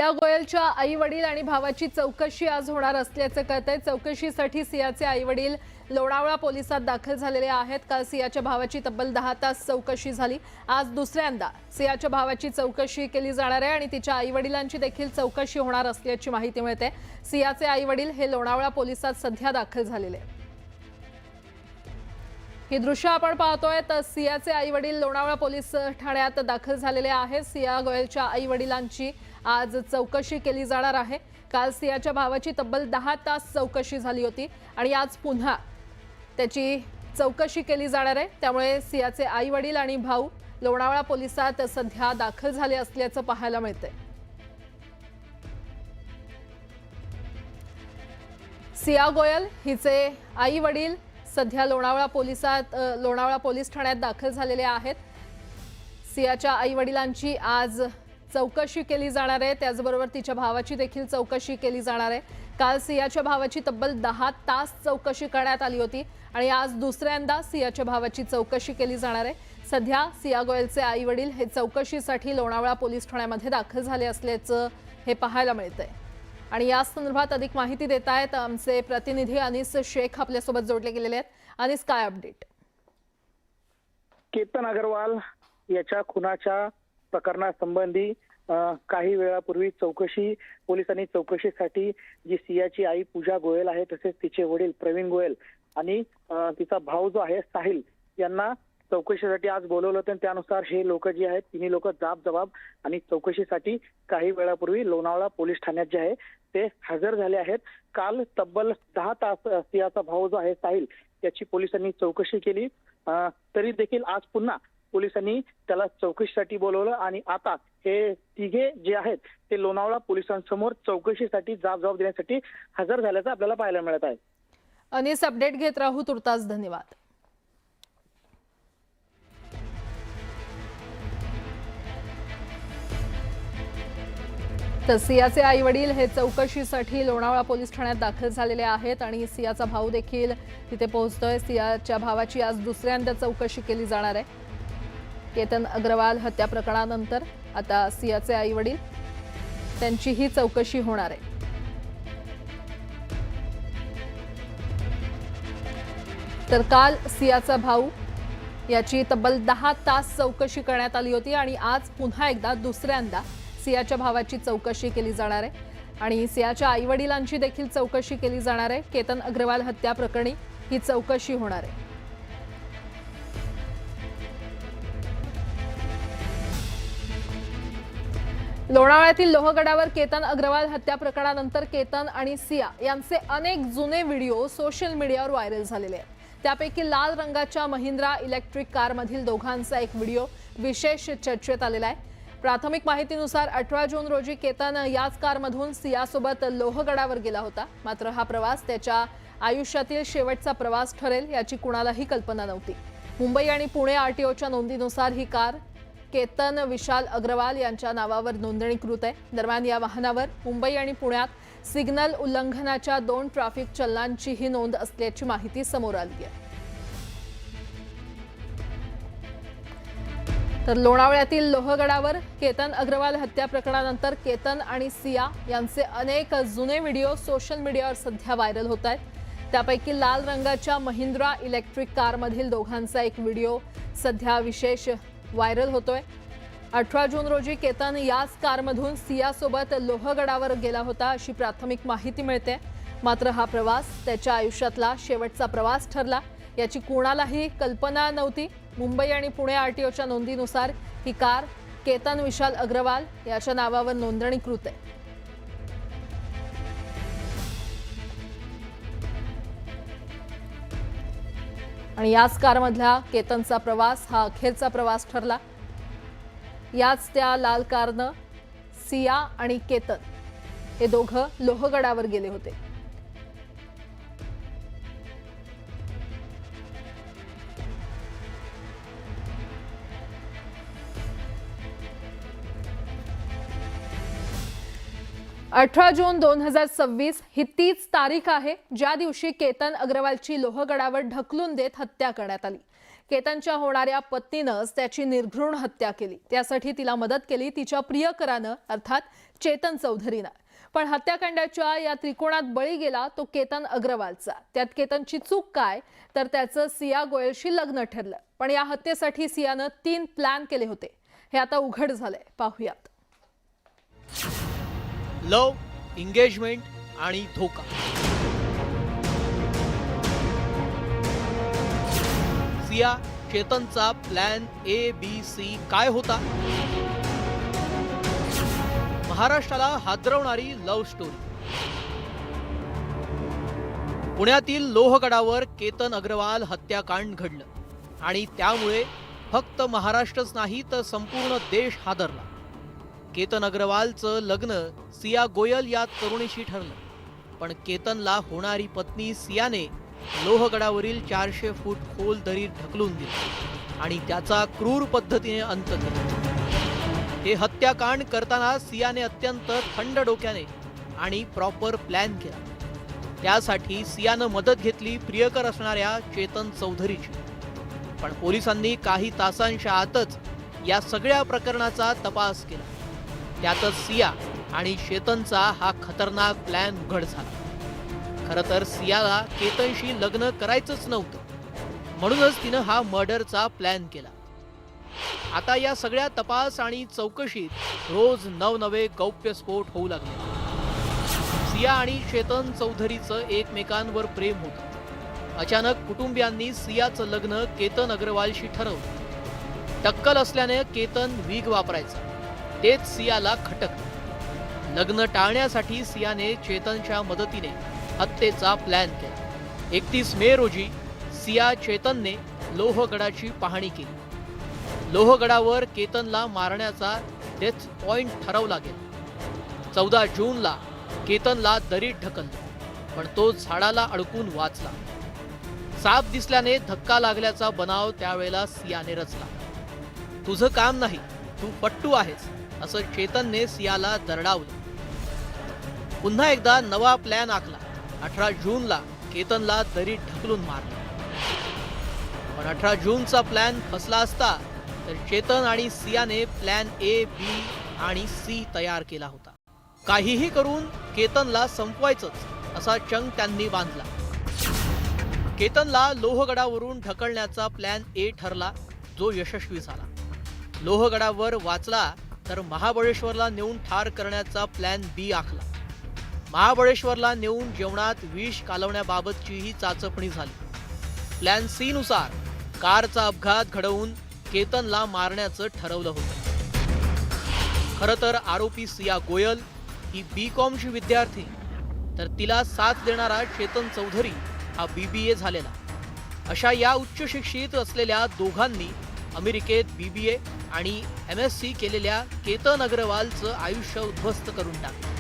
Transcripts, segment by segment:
सिया गोयलच्या आई वडील आणि भावाची चौकशी आज होणार असल्याचे कळतंय। चौकशीसाठी सियाचे आई वडील लोणावळा पोलिसात दाखल झालेले आहेत। काल सियाच्या भावाची तब्बल 10 तास चौकशी झाली। आज दुसऱ्यांदा सियाच्या भावाची चौकशी केली जाणार आहे आणि तिच्या आई वडिलांची देखील चौकशी होणार असल्याची माहिती मिळते। सियाचे आई वडील हे लोणावळा पोलिसात सध्या दाखल झालेले आहेत। ही दृश्य आपण पाहतोय तर सियाचे आई वडील लोणावळा पोलीस ठाण्यात दाखल झालेले आहेत। सिया गोयलच्या आई वडिलांची आज चौकशी केली जाणार आहे। काल सियाच्या भावाची तब्बल 10 तास चौकशी झाली होती आणि आज पुन्हा त्याची चौकशी केली जाणार आहे। त्यामुळे सियाचे आई वडील आणि भाऊ लोणावळा पोलिसात सध्या दाखल झाले असल्याचं पाहायला मिळतंय। सिया गोयल हिचे आई वडील सध्या लोणावळा पोलीस ठाण्यात दाखल झालेले आहेत। सियाच्या आई वडिलांची आज चौकशी केली जाणार आहे। त्याचबरोबर तिच्या भावाची देखील चौकशी केली जाणार आहे। काल सियाच्या भावाची तब्बल 10 तास चौकशी करण्यात आली होती आणि आज दुसऱ्यांदा सियाच्या भावाची चौकशी केली जाणार आहे। सध्या सिया गोयलचे आई वडील हे चौकशीसाठी लोणावळा पोलीस ठाण्यामध्ये दाखल झाले असल्याचं हे पाहायला मिळतंय आणि या संदर्भात अधिक माहिती देत आहेत आमचे प्रतिनिधी अनिस शेख आपल्यासोबत जोडले गेलेले आहेत। अनिस, काय अपडेट? केतन अग्रवाल याच्या खुनाच्या प्रकरणासंबंधी काही वेळापूर्वी पोलिसांनी चौकशीसाठी जी सियाची आई पूजा गोयल आहे तसेच तिचे वडील प्रवीण गोयल आणि तिचा भाऊ जो आहे साहिल यांना चौकशीसाठी आज बोलवलं होतं। त्यानुसार हे लोक जे आहेत तिन्ही लोक जबाब आणि चौकशीसाठी काही वेळापूर्वी लोणावळा पोलीस ठाण्यात जे आहे ते हजर झाले आहेत। काल तब्बल 10 तास सियाचा भाऊ जो आहे साहिल याची पोलिसांनी चौकशी केली, तरी देखील आज पुन्हा पोलिसांनी त्याला चौकशीसाठी बोलवलं आणि आता हे तिघे जे आहेत ते लोणावळा पोलिसांसमोर चौकशीसाठी जबाब देण्यासाठी हजर झाल्याचं आपल्याला पाहायला मिळत आहे। अनिस, अपडेट घेत राहू, तुर्तास धन्यवाद। तर सियाचे आई वडील हे चौकशीसाठी लोणावळा पोलीस ठाण्यात दाखल झालेले आहेत आणि सियाचा भाऊ देखील तिथे पोहोचतोय। सियाच्या भावाची आज दुसऱ्यांदा चौकशी केली जाणार आहे। केतन अग्रवाल हत्या प्रकरणानंतर आता सियाचे आई वडील त्यांची ही चौकशी होणार आहे। तर काल सियाचा भाऊ याची तब्बल 10 तास चौकशी करण्यात आली होती आणि आज पुन्हा एकदा दुसऱ्यांदा सियाच्या भावाची चौकशी केली जाणार आहे आणि सियाच्या आई वडिलांची देखील चौकशी केली जाणार आहे। केतन अग्रवाल हत्या प्रकरणी ही चौकशी होणार आहे। लोणावळ्यातील लोहगडावर केतन अग्रवाल हत्या प्रकरणानंतर केतन आणि सिया यांचे अनेक जुने व्हिडिओ सोशल मीडियावर व्हायरल झालेले आहेत। त्यापैकी लाल रंगाच्या महिंद्रा इलेक्ट्रिक कारमधील दोघांचा एक व्हिडिओ विशेष चर्चेत आलेला आहे। प्राथमिक माहितीनुसार 18 जून रोजी केतन याच कारमधून सियासोबत लोहगडावर गेला होता। मात्र हा प्रवास त्याच्या आयुष्यातील शेवटचा प्रवास ठरेल याची कुणालाही कल्पना नव्हती। मुंबई आणि पुणे आरटीओच्या नोंदीनुसार ही कार केतन विशाल अग्रवाल यांच्या नावावर नोंदणीकृत आहे। दरम्यान या वाहनावर मुंबई आणि पुण्यात सिग्नल उल्लंघनाच्या 2 ट्रॅफिक चलनांचीही नोंद असल्याची माहिती समोर आली आहे। तर लोणावळ्यातील लोहगडावर केतन अग्रवाल हत्या प्रकरणानंतर केतन आणि सिया यांचे अनेक जुने व्हिडिओ सोशल मीडियावर सध्या व्हायरल होत आहेत। त्यापैकी लाल रंगाच्या महिंद्रा इलेक्ट्रिक कारमधील दोघांचा एक व्हिडिओ सध्या विशेष व्हायरल होतोय। 18 जून रोजी केतन याच कारमधून सियासोबत लोहगडावर गेला होता अशी प्राथमिक माहिती मिळते। मात्र हा प्रवास त्याच्या आयुष्यातला शेवटचा प्रवास ठरला याची कोणालाही कल्पना नव्हती। मुंबई आणि पुणे आरटीओच्या नोंदीनुसार ही कार केतन विशाल अग्रवाल याच्या नावावर नोंदणीकृत आहे। आणि याच कारमधला केतनचा प्रवास हा अखेरचा प्रवास ठरला। याच त्या लाल कारनं सिया आणि केतन हे दोघं लोहगडावर गेले होते। अठरा जून 2026 ही तीच तारीख आहे ज्या दिवशी केतन अग्रवालची लोहगडावर ढकलून देत हत्या करण्यात आली। केतनच्या होणाऱ्या पत्नीनंच त्याची निर्घृण हत्या केली। त्यासाठी तिला मदत केली तिच्या प्रियकरानं अर्थात चेतन चौधरीनं. पण हत्याकांडाच्या या त्रिकोणात बळी गेला तो केतन अग्रवालचा. त्यात केतनची चूक काय, तर त्याचं सिया गोयलशी लग्न ठरलं. पण या हत्येसाठी सियानं 3 प्लॅन केले होते. हे आता उघड झालंय, पाहूयात. लव, एंगेजमेंट आणि धोका. सिया चेतनचा प्लॅन ABC काय होता? महाराष्ट्राला हादरवणारी लव्ह स्टोरी. पुण्यातील लोहगडावर केतन अग्रवाल हत्याकांड घडलं आणि त्यामुळे फक्त महाराष्ट्रच नाही तर संपूर्ण देश हादरला. केतन अग्रवालचं लग्न सिया गोयल या तरुणीशी ठरलं. पण केतनला होणारी पत्नी सियाने लोहगडावरील 400 फूट खोल दरीत ढकलून दिली आणि त्याचा क्रूर पद्धतीने अंत केला. हे हत्याकांड करताना सियाने अत्यंत थंड डोक्याने आणि प्रॉपर प्लॅन केला. त्यासाठी सियानं मदत घेतली प्रियकर असणाऱ्या चेतन चौधरीची. पण पोलिसांनी काही तासांच्या आतच या सगळ्या प्रकरणाचा तपास केला. त्यातच सिया आणि चेतनचा हा खतरनाक प्लॅन उघड झाला. खरं तर सियाला केतनशी लग्न करायचंच नव्हतं, म्हणूनच तिनं हा मर्डरचा प्लॅन केला. आता या सगळ्या तपास आणि चौकशीत रोज नवनवे गौप्यस्फोट होऊ लागले. सिया आणि चेतन चौधरीचं एकमेकांवर प्रेम होतं. अचानक कुटुंबियांनी सियाचं लग्न केतन अग्रवालशी ठरवलं. टक्कल असल्याने केतन वीग वापरायचा, तेच सियाला खटकलं. लग्न टाळण्यासाठी सियाने चेतनच्या मदतीने हत्येचा प्लॅन केला. 31 मे रोजी सिया चेतनने लोहगडाची पाहणी केली. लोहगडावर केतनला मारण्याचा डेथ पॉइंट ठरवला गेला. 14 जूनला केतनला दरीत ढकललं, पण तो झाडाला अडकून वाचला. साप दिसल्याने धक्का लागल्याचा बनाव त्यावेळेला सियाने रचला. तुझं काम नाही, तू पट्टू आहेस, असं चेतनने सियाला दरडावलं. पुन्हा एकदा नवा प्लॅन आखला. 18 जूनला केतनला दरीत ढकलून मारलं. पण 18 जूनचा प्लॅन फसला असता तर चेतन आणि सियाने प्लॅन A, B आणि C तयार केला होता. काहीही करून केतनला संपवायचंच असा चंग त्यांनी बांधला. केतनला लोहगडावरून ढकलण्याचा प्लॅन A ठरला, जो यशस्वी झाला. लोहगडावर वाचला तर महाबळेश्वरला नेऊन ठार करण्याचा प्लॅन B आखला. महाबळेश्वरला नेऊन जेवणात विष कालवण्याबाबतचीही चाचपणी झाली. प्लॅन C नुसार कारचा अपघात घडवून केतनला मारण्याचं ठरवलं होतं. खरं तर आरोपी सिया गोयल ही B.Com ची विद्यार्थी, तर तिला साथ देणारा चेतन चौधरी हा BBA झालेला. अशा या उच्च शिक्षित असलेल्या दोघांनी अमेरिकेत BBA आणि MSc केलेल्या केतन अग्रवालचं आयुष्य उद्ध्वस्त करून टाकलं.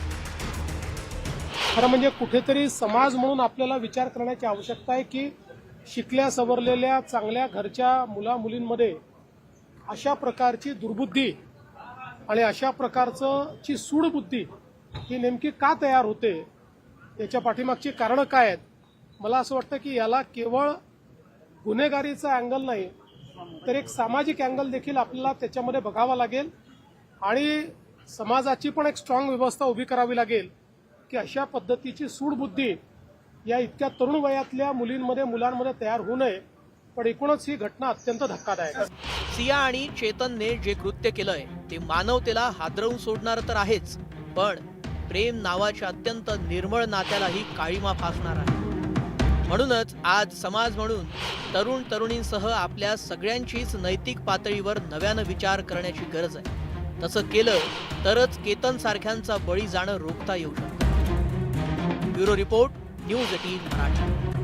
खरं म्हणजे कुठेतरी समाज म्हणून आपल्याला विचार करण्याची आवश्यकता आहे की शिकल्या सवरलेल्या चांगल्या घरच्या मुला मुलींमध्ये अशा प्रकारची दुर्बुद्धी आणि अशा प्रकारची सूडबुद्धी ही नेमकी का तयार होते, याच्या पाठीमागची कारणं काय आहेत. मला असं वाटतं की याला केवळ गुन्हेगारीचा अँगल नाही तर एक सामाजिक अँगल देखील आपल्याला त्याच्यामध्ये बघावा लागेल आणि समाजाची पण एक स्ट्रॉंग व्यवस्था उभी करावी लागेल की अशा पद्धतीची सूडबुद्धी या इतक्या तरुण वयातल्या मुलींमध्ये मुलांमध्ये तयार होऊ नये. पण एकूणच ही घटना अत्यंत धक्कादायक आहे. सिया आणि चेतनने जे कृत्य केलंय ते मानवतेला हादरवून सोडणार तर आहेच, पण प्रेम नावाच्या अत्यंत निर्मळ नात्यालाही काळीमा फासणार आहे. म्हणूनच आज समाज म्हणून तरुण तरुणींसह आपल्या सगळ्यांचीच नैतिक पातळीवर नव्यानं विचार करण्याची गरज आहे. तसं केलं तरच केतन सारख्यांचा बळी जाणं रोखता येऊ शकतं. Bureau report, news 18 Marathi.